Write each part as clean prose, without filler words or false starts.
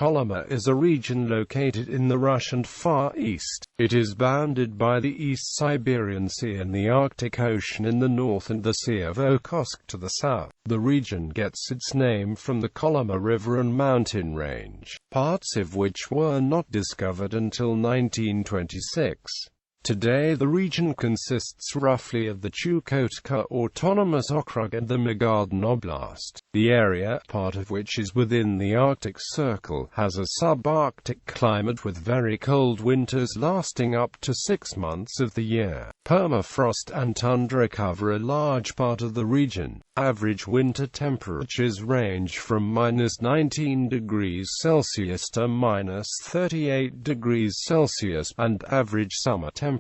Kolyma is a region located in the Russian Far East. It is bounded by the East Siberian Sea and the Arctic Ocean in the north and the Sea of Okhotsk to the south. The region gets its name from the Kolyma River and mountain range, parts of which were not discovered until 1926. Today the region consists roughly of the Chukotka Autonomous Okrug and the Magadan Oblast. The area, part of which is within the Arctic Circle, has a subarctic climate with very cold winters lasting up to 6 months of the year. Permafrost and tundra cover a large part of the region. Average winter temperatures range from -19 degrees Celsius to -38 degrees Celsius, and average summer temperatures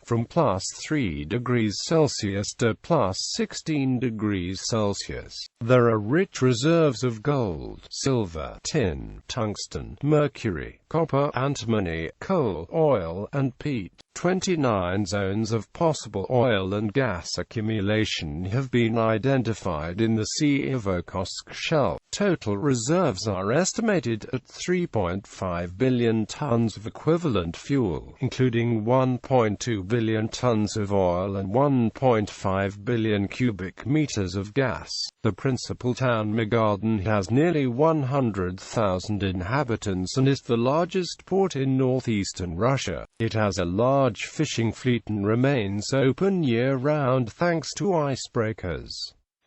from +3 degrees Celsius to +16 degrees Celsius. There are rich reserves of gold, silver, tin, tungsten, mercury, copper, antimony, coal, oil, and peat. 29 zones of possible oil and gas accumulation have been identified in the Sea of Okhotsk shelf. Total reserves are estimated at 3.5 billion tons of equivalent fuel, including 1.2 billion tons of oil and 1.5 billion cubic meters of gas. The principal town, Magadan, has nearly 100,000 inhabitants and is the largest port in northeastern Russia. It has a large fishing fleet and remains open year-round thanks to icebreakers.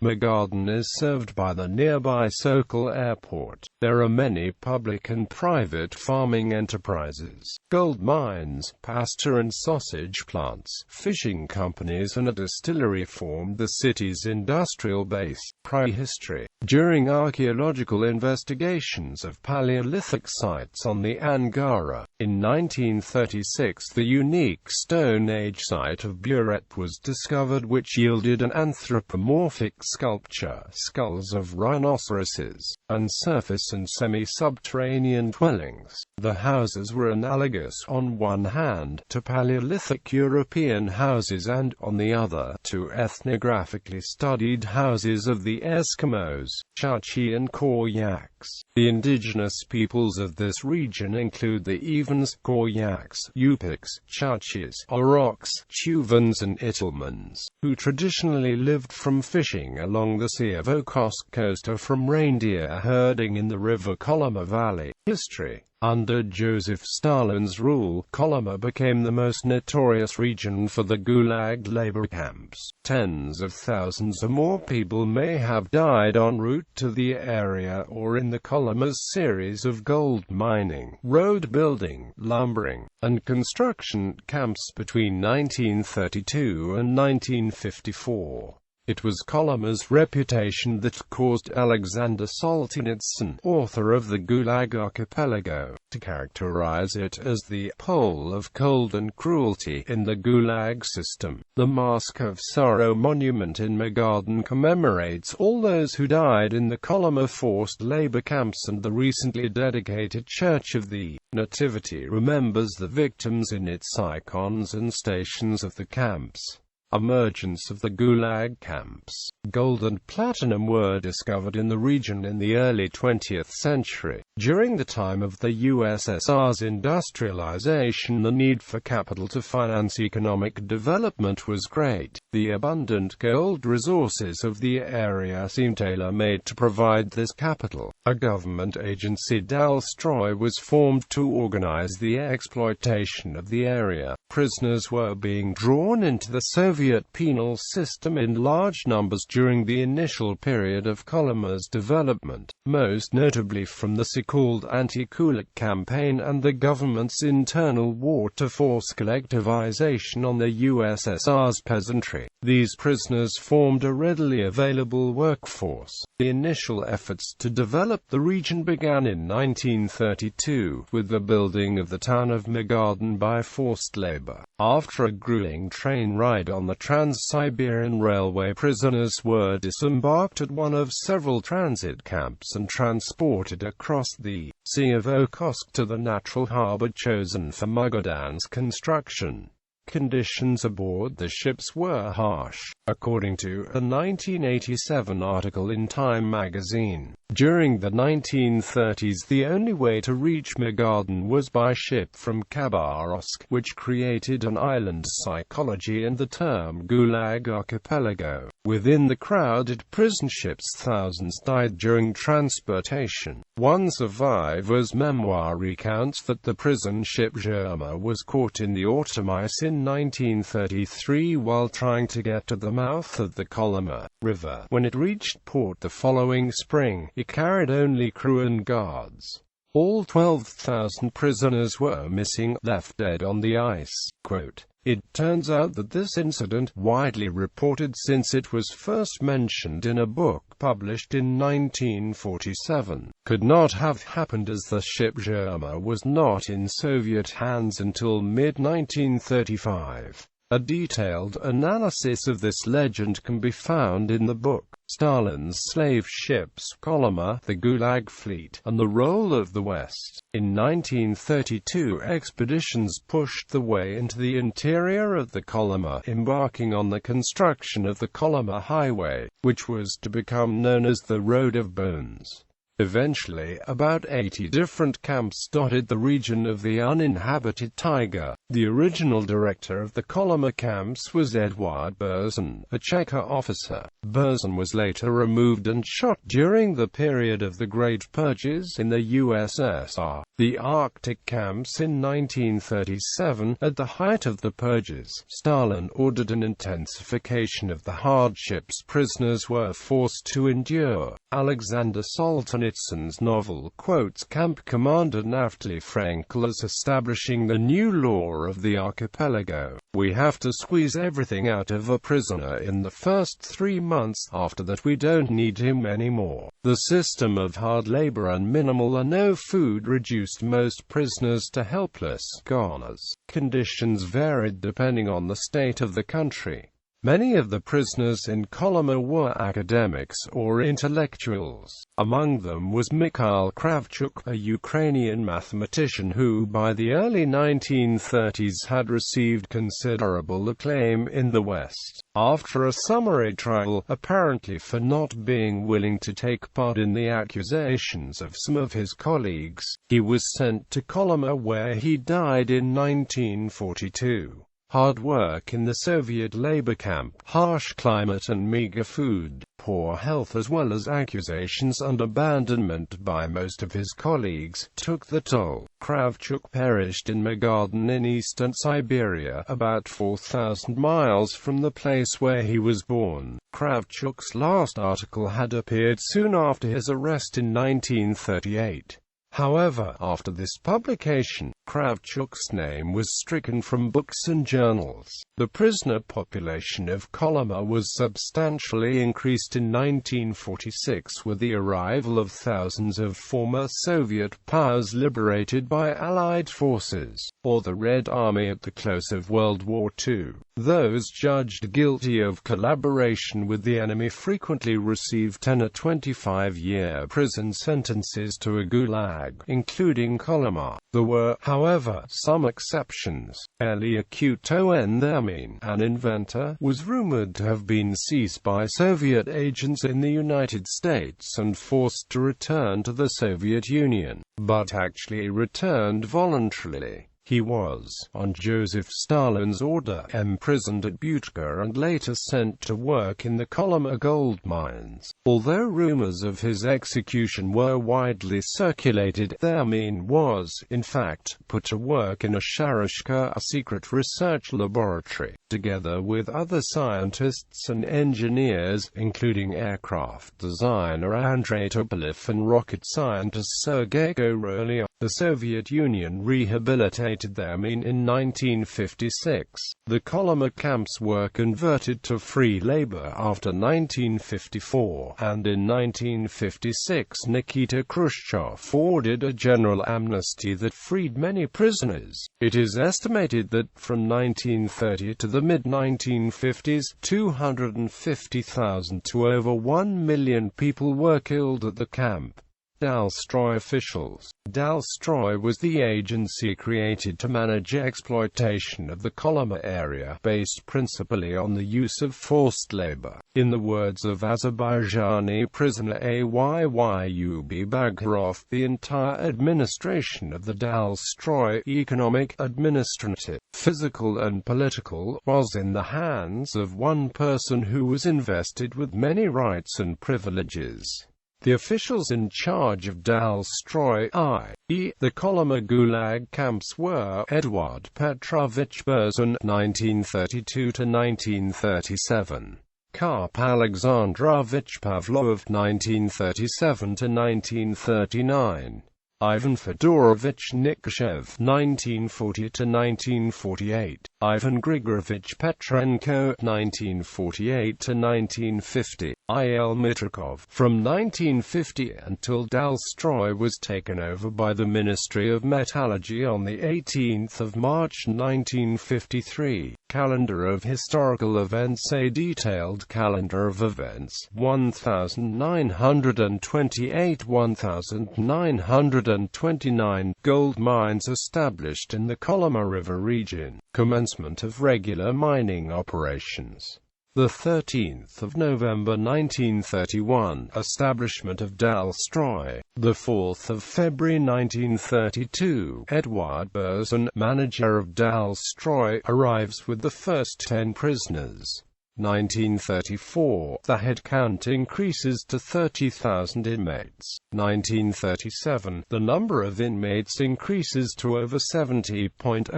Magadan is served by the nearby Sokol Airport. There are many public and private farming enterprises, gold mines, pasta and sausage plants, fishing companies and a distillery formed the city's industrial base. Prehistory. During archaeological investigations of Paleolithic sites on the Angara, in 1936 the unique Stone Age site of Buret was discovered, which yielded an anthropomorphic sculpture, skulls of rhinoceroses, and surface and semi-subterranean dwellings. The houses were analogous, on one hand, to Paleolithic European houses and, on the other, to ethnographically studied houses of the Eskimos, Chukchi and Koryaks. The indigenous peoples of this region include the Evens, Koryaks, Yupiks, Chukchis, Oroks, Tuvans and Italmans, who traditionally lived from fishing along the Sea of Okhotsk coast or from reindeer herding in the river Kolyma Valley. History. Under Joseph Stalin's rule, Kolyma became the most notorious region for the Gulag labor camps. Tens of thousands or more people may have died en route to the area or in the Kolyma's series of gold mining, road building, lumbering, and construction camps between 1932 and 1954. It was Kolyma's reputation that caused Alexander Solzhenitsyn, author of the Gulag Archipelago, to characterize it as the pole of cold and cruelty in the Gulag system. The Mask of Sorrow monument in Magadan commemorates all those who died in the Kolyma forced labor camps, and the recently dedicated Church of the Nativity remembers the victims in its icons and stations of the camps. Emergence of the Gulag camps. Gold and platinum were discovered in the region in the early 20th century. During the time of the USSR's industrialization, the need for capital to finance economic development was great. The abundant gold resources of the area seemed tailor-made to provide this capital. A government agency, Dalstroy, was formed to organize the exploitation of the area. Prisoners were being drawn into the Soviet penal system in large numbers during the initial period of Kolyma's development, most notably from the so-called anti-Kulak campaign and the government's internal war to force collectivization on the USSR's peasantry. These prisoners formed a readily available workforce. The initial efforts to develop the region began in 1932, with the building of the town of Magadan by forced labor. After a grueling train ride on the Trans-Siberian Railway, prisoners were disembarked at one of several transit camps and transported across the Sea of Okhotsk to the natural harbor chosen for Magadan's construction. Conditions aboard the ships were harsh, according to a 1987 article in Time magazine. During the 1930s, the only way to reach Magadan was by ship from Khabarovsk, which created an island psychology and the term Gulag Archipelago. Within the crowded prison ships, thousands died during transportation. One survivor's memoir recounts that the prison ship Zherma was caught in the autumn ice in 1933 while trying to get to the mouth of the Kolyma River. When it reached port the following spring, it carried only crew and guards. All 12,000 prisoners were missing, left dead on the ice. Quote, "It turns out that this incident, widely reported since it was first mentioned in a book published in 1947, could not have happened as the ship Zherma was not in Soviet hands until mid-1935. A detailed analysis of this legend can be found in the book, Stalin's Slave Ships, Kolyma, the Gulag Fleet, and the Role of the West. In 1932, expeditions pushed the way into the interior of the Kolyma, embarking on the construction of the Kolyma Highway, which was to become known as the Road of Bones. Eventually, about 80 different camps dotted the region of the uninhabited taiga. The original director of the Kolyma camps was Eduard Berzin, a Cheka officer. Berzin was later removed and shot during the period of the Great Purges in the USSR. The Arctic camps in 1937, at the height of the purges, Stalin ordered an intensification of the hardships prisoners were forced to endure. Alexander Solzhenitsyn's novel quotes Camp Commander Naftali Frankel as establishing the new law of the archipelago. "We have to squeeze everything out of a prisoner in the first 3 months. After that we don't need him anymore." The system of hard labor and minimal or no food reduced most prisoners to helpless goners. Conditions varied depending on the state of the country. Many of the prisoners in Kolyma were academics or intellectuals. Among them was Mikhail Kravchuk, a Ukrainian mathematician who by the early 1930s had received considerable acclaim in the West. After a summary trial, apparently for not being willing to take part in the accusations of some of his colleagues, he was sent to Kolyma where he died in 1942. Hard work in the Soviet labor camp, harsh climate and meager food, poor health as well as accusations and abandonment by most of his colleagues, took the toll. Kravchuk perished in Magadan in eastern Siberia, about 4,000 miles from the place where he was born. Kravchuk's last article had appeared soon after his arrest in 1938. However, after this publication, Kravchuk's name was stricken from books and journals. The prisoner population of Kolyma was substantially increased in 1946 with the arrival of thousands of former Soviet powers liberated by Allied forces, or the Red Army at the close of World War II. Those judged guilty of collaboration with the enemy frequently received 10 or 25-year prison sentences to a gulag, including Kolyma. There were, however, some exceptions. Elia Thermin, an inventor, was rumored to have been seized by Soviet agents in the United States and forced to return to the Soviet Union, but actually returned voluntarily. He was, on Joseph Stalin's order, imprisoned at Butka and later sent to work in the Kolyma gold mines. Although rumors of his execution were widely circulated, Thermin was, in fact, put to work in a Sharashka, a secret research laboratory, together with other scientists and engineers, including aircraft designer Andrei Tupolev and rocket scientist Sergei Korolev. The Soviet Union rehabilitated Thermin in 1956. The Kolyma camps were converted to free labor after 1954, and in 1956 Nikita Khrushchev ordered a general amnesty that freed many prisoners. It is estimated that from 1930 to the mid-1950s, 250,000 to over 1 million people were killed at the camp. Dalstroy officials Dalstroy was the agency created to manage exploitation of the Kolyma area, based principally on the use of forced labor. In the words of Azerbaijani prisoner Ayyub Bagharov, the entire administration of the Dalstroy, economic, administrative, physical and political, was in the hands of one person who was invested with many rights and privileges. The officials in charge of Dalstroy, i.e., the Kolyma Gulag camps, were Eduard Petrovich Berzin (1932–1937), Karp Alexandrovich Pavlov (1937–1939), Ivan Fedorovich Nikoshev (1940–1948), Ivan Grigorovich Petrenko (1948–1950), I.L. Mitrikov. From 1950 until Dalstroy was taken over by the Ministry of Metallurgy on 18 March 1953. Calendar of historical events. A detailed calendar of events. 1928–1929 Gold mines established in the Kolyma River region. Commencement of regular mining operations. The 13th of November 1931, establishment of Dalstroy. The 4th of February 1932, Eduard Berzin, manager of Dalstroy, arrives with the first 10 prisoners. 1934, the headcount increases to 30,000 inmates. 1937, the number of inmates increases to over 70,000,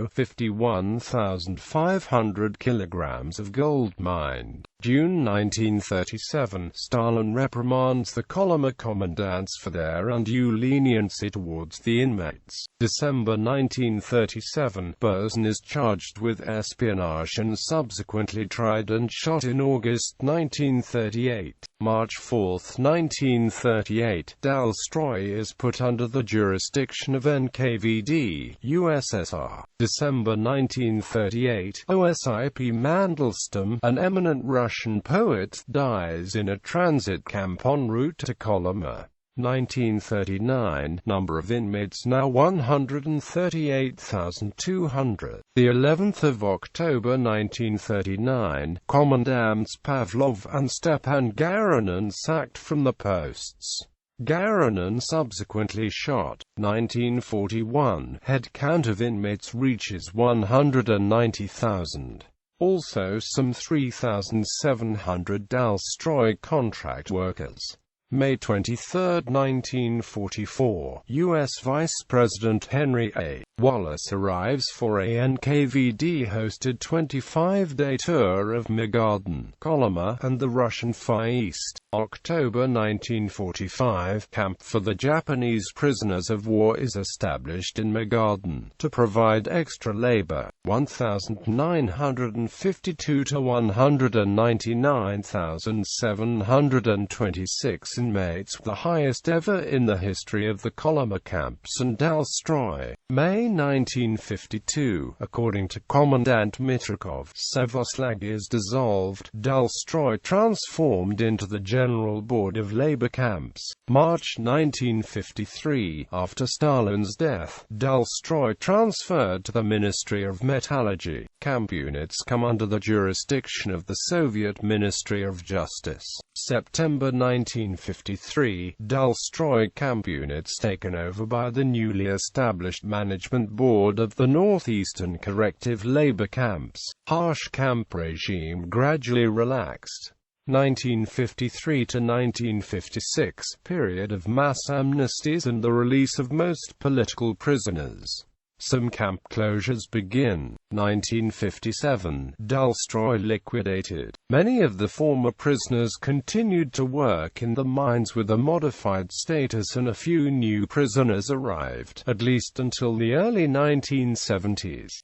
51,500 kilograms of gold mined. June 1937, Stalin reprimands the Kolyma commandants for their undue leniency towards the inmates. December 1937, Berzin is charged with espionage and subsequently tried and shot in August 1938. March 4, 1938, Dalstroy is put under the jurisdiction of NKVD, USSR. December 1938, Osip Mandelstam, an eminent Russian poet, dies in a transit camp en route to Kolyma. 1939, number of inmates now 138,200. The 11th of October 1939, Commandants Pavlov and Stepan Garanin sacked from the posts. Garanin subsequently shot. 1941, head count of inmates reaches 190,000. Also some 3,700 Dalstroy contract workers. May 23, 1944, U.S. Vice President Henry A. Wallace arrives for a NKVD-hosted 25-day tour of Magadan, Kolyma, and the Russian Far East. October 1945, camp for the Japanese prisoners of war is established in Magadan, to provide extra labor. 1,952 to 199,726 inmates, the highest ever in the history of the Kolyma camps and Dalstroy. May 1952, according to Commandant Mitrikov, Sevoslag is dissolved, Dalstroy transformed into the General Board of Labor Camps. March 1953, after Stalin's death, Dalstroy transferred to the Ministry of Metallurgy. Camp units come under the jurisdiction of the Soviet Ministry of Justice. September 1953, Dalstroy camp units taken over by the newly established Management Board of the Northeastern Corrective Labor Camps. Harsh camp regime gradually relaxed. 1953 to 1956, period of mass amnesties and the release of most political prisoners. Some camp closures begin. 1957, Dalstroy liquidated. Many of the former prisoners continued to work in the mines with a modified status and a few new prisoners arrived, at least until the early 1970s.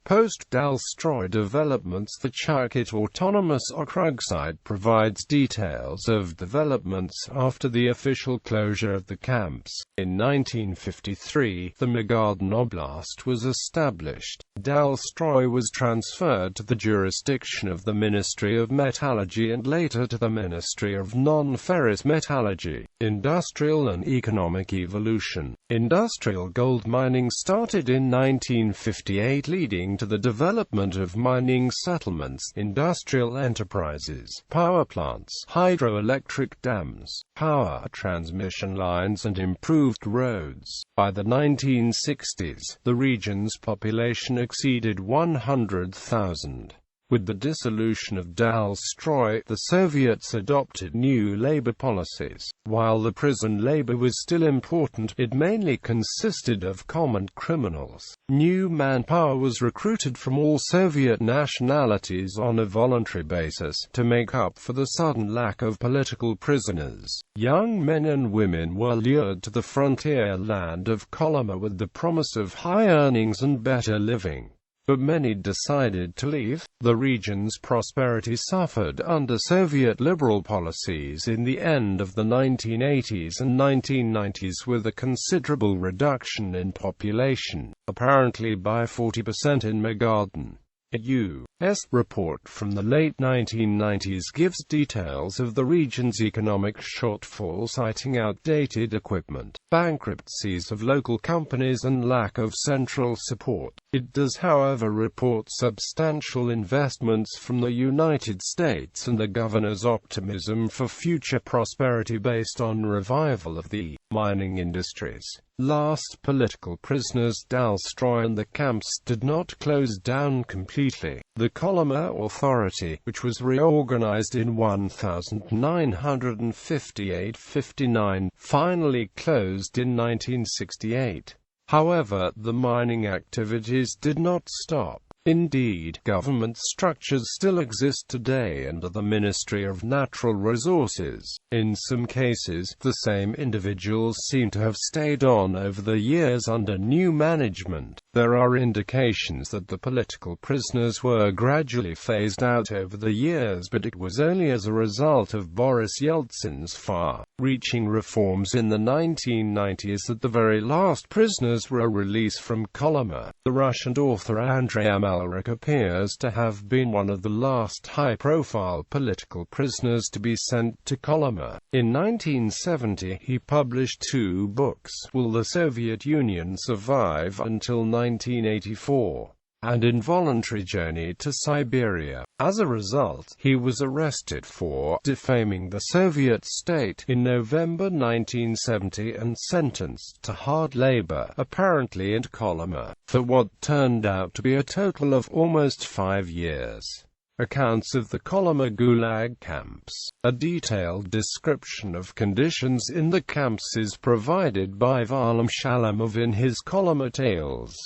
Post-Dalstroy developments. The Chukotka Autonomous Okrug site provides details of developments after the official closure of the camps. In 1953, the Magadan Oblast was established. Dalstroy was transferred to the jurisdiction of the Ministry of Metallurgy and later to the Ministry of Non-Ferrous Metallurgy. Industrial and economic evolution. Industrial gold mining started in 1958, leading to the development of mining settlements, industrial enterprises, power plants, hydroelectric dams, power transmission lines and improved roads. By the 1960s, the region's population exceeded 100,000. With the dissolution of Dalstroy, the Soviets adopted new labor policies. While the prison labor was still important, it mainly consisted of common criminals. New manpower was recruited from all Soviet nationalities on a voluntary basis, to make up for the sudden lack of political prisoners. Young men and women were lured to the frontier land of Kolyma with the promise of high earnings and better living. But many decided to leave. The region's prosperity suffered under Soviet liberal policies in the end of the 1980s and 1990s, with a considerable reduction in population, apparently by 40% in Magadan. A U.S. report from the late 1990s gives details of the region's economic shortfall, citing outdated equipment, bankruptcies of local companies and lack of central support. It does, however, report substantial investments from the United States and the governor's optimism for future prosperity based on revival of the mining industries. Last political prisoners. Dalstroy and the camps did not close down completely. The Kolyma Authority, which was reorganized in 1958-59, finally closed in 1968. However, the mining activities did not stop. Indeed, government structures still exist today under the Ministry of Natural Resources. In some cases, the same individuals seem to have stayed on over the years under new management. There are indications that the political prisoners were gradually phased out over the years, but it was only as a result of Boris Yeltsin's far-reaching reforms in the 1990s that the very last prisoners were released from Kolyma. The Russian author Andrei Amalrik appears to have been one of the last high-profile political prisoners to be sent to Kolyma. In 1970, he published 2 books, Will the Soviet Union Survive Until 1984? And Involuntary Journey to Siberia. As a result, he was arrested for defaming the Soviet state in November 1970 and sentenced to hard labor, apparently in Kolyma, for what turned out to be a total of almost 5 years. Accounts of the Kolyma Gulag camps. A detailed description of conditions in the camps is provided by Varlam Shalamov in his Kolyma Tales.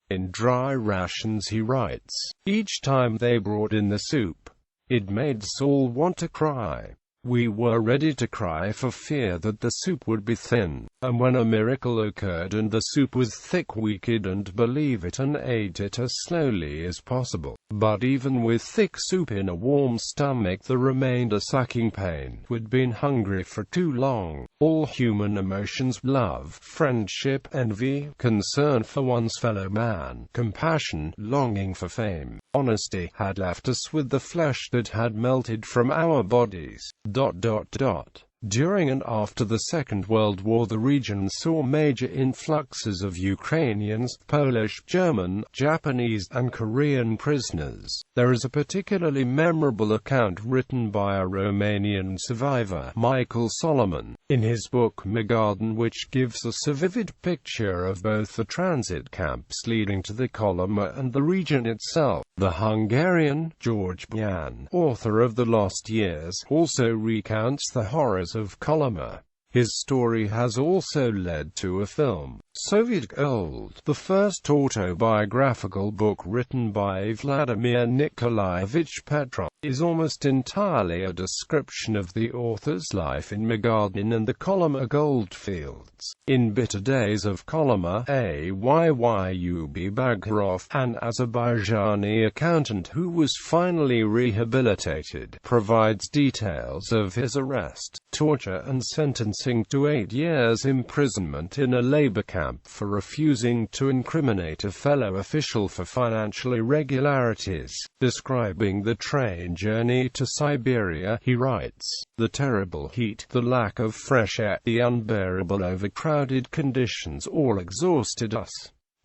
In Dry Rations he writes, "Each time they brought in the soup, it made us all want to cry. We were ready to cry for fear that the soup would be thin, and when a miracle occurred and the soup was thick, we couldn't believe it and ate it as slowly as possible. But even with thick soup in a warm stomach, there remained a sucking pain. We'd been hungry for too long. All human emotions, love, friendship, envy, concern for one's fellow man, compassion, longing for fame, honesty, had left us with the flesh that had melted from our bodies." During and after the Second World War, the region saw major influxes of Ukrainians, Polish, German, Japanese, and Korean prisoners. There is a particularly memorable account written by a Romanian survivor, Michael Solomon, in his book Magadan, which gives us a vivid picture of both the transit camps leading to the Kolyma and the region itself. The Hungarian, George Bian, author of The Lost Years, also recounts the horrors of Kolyma. His story has also led to a film. Soviet Gold, the first autobiographical book written by Vladimir Nikolaevich Petrov, is almost entirely a description of the author's life in Magadan and the Kolyma goldfields. In Bitter Days of Kolyma, Ayyub Bagharov, an Azerbaijani accountant who was finally rehabilitated, provides details of his arrest, torture and sentencing to 8 years imprisonment in a labor camp for refusing to incriminate a fellow official for financial irregularities. Describing the train journey to Siberia, he writes, "The terrible heat, the lack of fresh air, the unbearable overcrowded conditions all exhausted us.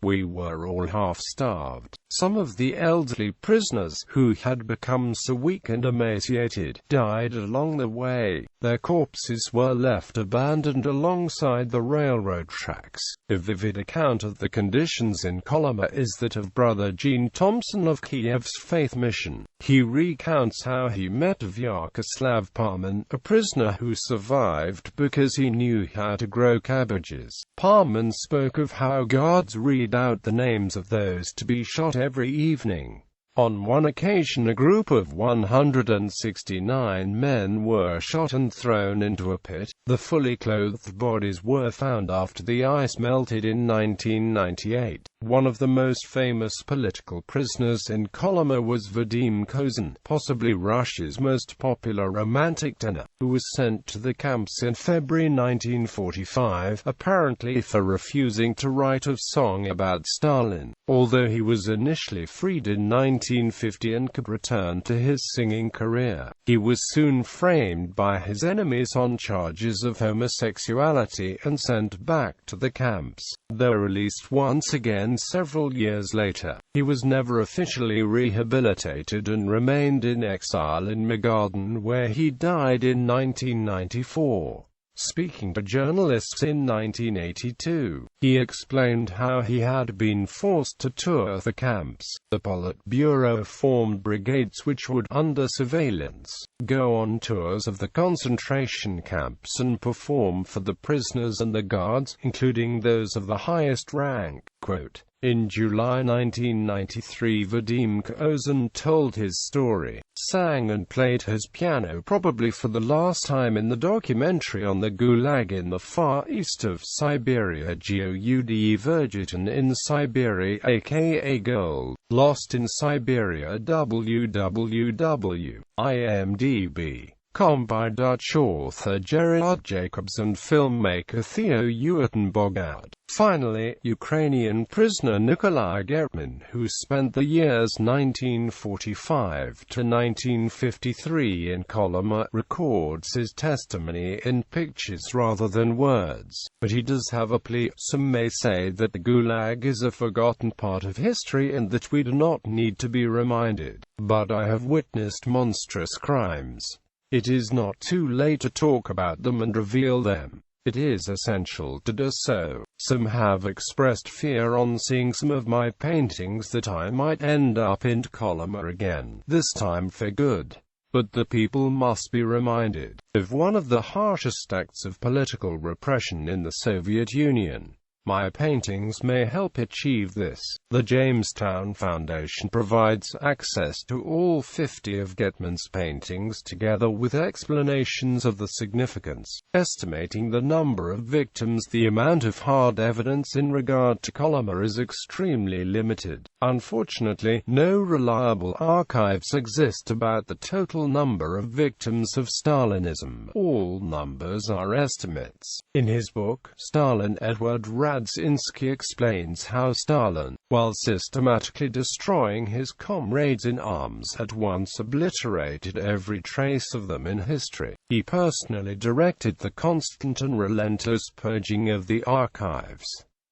We were all half-starved. Some of the elderly prisoners, who had become so weak and emaciated, died along the way. Their corpses were left abandoned alongside the railroad tracks." A vivid account of the conditions in Kolyma is that of Brother Gene Thompson of Kiev's Faith Mission. He recounts how he met Vyacheslav Parman, a prisoner who survived because he knew how to grow cabbages. Parman spoke of how guards read out the names of those to be shot every evening. On one occasion a group of 169 men were shot and thrown into a pit. The fully clothed bodies were found after the ice melted in 1998. One of the most famous political prisoners in Kolyma was Vadim Kozin, possibly Russia's most popular romantic tenor, who was sent to the camps in February 1945, apparently for refusing to write a song about Stalin. Although he was initially freed in 1950 and could return to his singing career, he was soon framed by his enemies on charges of homosexuality and sent back to the camps. Though released once again several years later, he was never officially rehabilitated and remained in exile in Magadan, where he died in 1994. Speaking to journalists in 1982, he explained how he had been forced to tour the camps. The Politburo formed brigades which would, under surveillance, go on tours of the concentration camps and perform for the prisoners and the guards, including those of the highest rank. Quote, "In July 1993 Vadim Kozin told his story, sang and played his piano probably for the last time in the documentary on the Gulag in the far east of Siberia, Goude Virgiton in Siberia aka Gold, Lost in Siberia www.imdb.com by Dutch author Gerard Jacobs and filmmaker Theo Uitenbogard." Finally, Ukrainian prisoner Nikolai Gertman, who spent the years 1945 to 1953 in Kolyma, records his testimony in pictures rather than words. But he does have a plea. Some may say that the Gulag is a forgotten part of history and that we do not need to be reminded. But I have witnessed monstrous crimes. It is not too late to talk about them and reveal them. It is essential to do so. Some have expressed fear on seeing some of my paintings that I might end up in Kolyma again, this time for good. But the people must be reminded of one of the harshest acts of political repression in the Soviet Union. My paintings may help achieve this. The Jamestown Foundation provides access to all 50 of Getman's paintings together with explanations of the significance, estimating the number of victims. The amount of hard evidence in regard to Kolyma is extremely limited. Unfortunately, no reliable archives exist about the total number of victims of Stalinism. All numbers are estimates. In his book, Stalin, Edward Radzinsky explains how Stalin, while systematically destroying his comrades in arms, at once obliterated every trace of them in history. He personally directed the constant and relentless purging of the archives.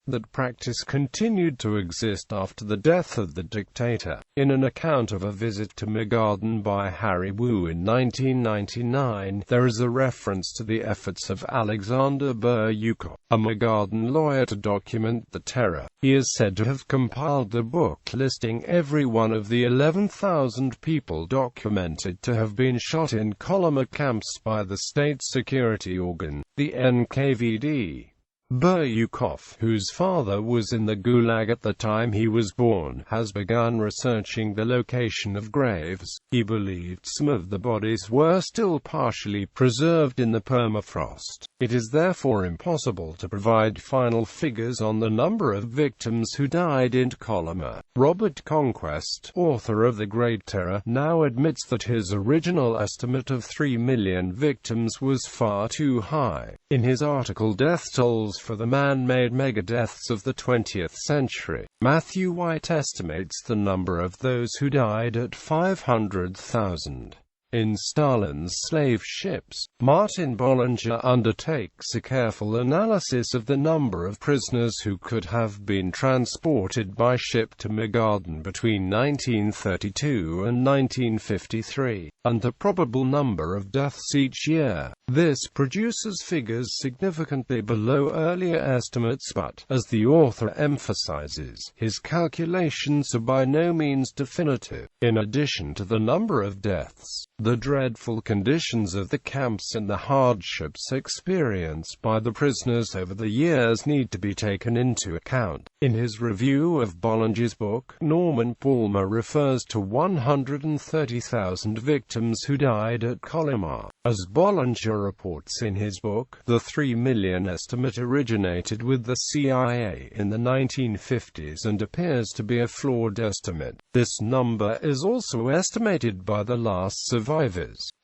That practice continued to exist after the death of the dictator. In an account of a visit to Magadan by Harry Wu in 1999, there is a reference to the efforts of Alexander Buryukov, a Magadan lawyer, to document the terror. He is said to have compiled a book listing every one of the 11,000 people documented to have been shot in Kolyma camps by the state security organ, the NKVD. Buryukov, whose father was in the Gulag at the time he was born, has begun researching the location of graves. He believed some of the bodies were still partially preserved in the permafrost. It is therefore impossible to provide final figures on the number of victims who died in Kolyma. Robert Conquest, author of The Great Terror, now admits that his original estimate of 3 million victims was far too high. In his article Death Tolls for the Man-Made Megadeaths of the 20th Century, Matthew White estimates the number of those who died at 500,000. In Stalin's slave ships, Martin Bollinger undertakes a careful analysis of the number of prisoners who could have been transported by ship to Magadan between 1932 and 1953, and the probable number of deaths each year. This produces figures significantly below earlier estimates, but, as the author emphasizes, his calculations are by no means definitive. In addition to the number of deaths, the dreadful conditions of the camps and the hardships experienced by the prisoners over the years need to be taken into account. In his review of Bollinger's book, Norman Palmer refers to 130,000 victims who died at Kolyma. As Bollinger reports in his book, the 3 million estimate originated with the CIA in the 1950s and appears to be a flawed estimate. This number is also estimated by the last survivors.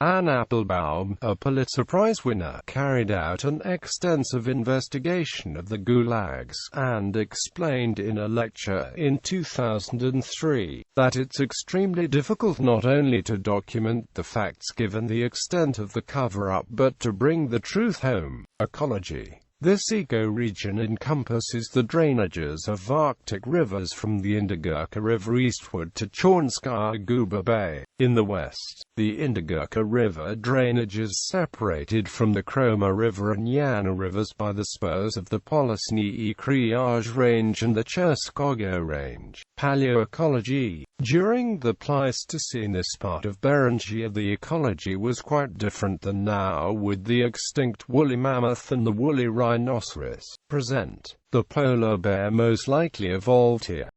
Anne Applebaum, a Pulitzer Prize winner, carried out an extensive investigation of the gulags, and explained in a lecture in 2003 that it's extremely difficult not only to document the facts given the extent of the cover-up but to bring the truth home. Ecology. This ecoregion encompasses the drainages of Arctic rivers from the Indigirka River eastward to Chornskaya Guba Bay. In the west, the Indigirka River drainage is separated from the Kolyma River and Yana rivers by the spurs of the Polesny Kriage Range and the Cherskogo Range. Paleoecology. During the Pleistocene, this part of Beringia, the ecology was quite different than now, with the extinct woolly mammoth and the woolly rhinoceros present. The polar bear most likely evolved here.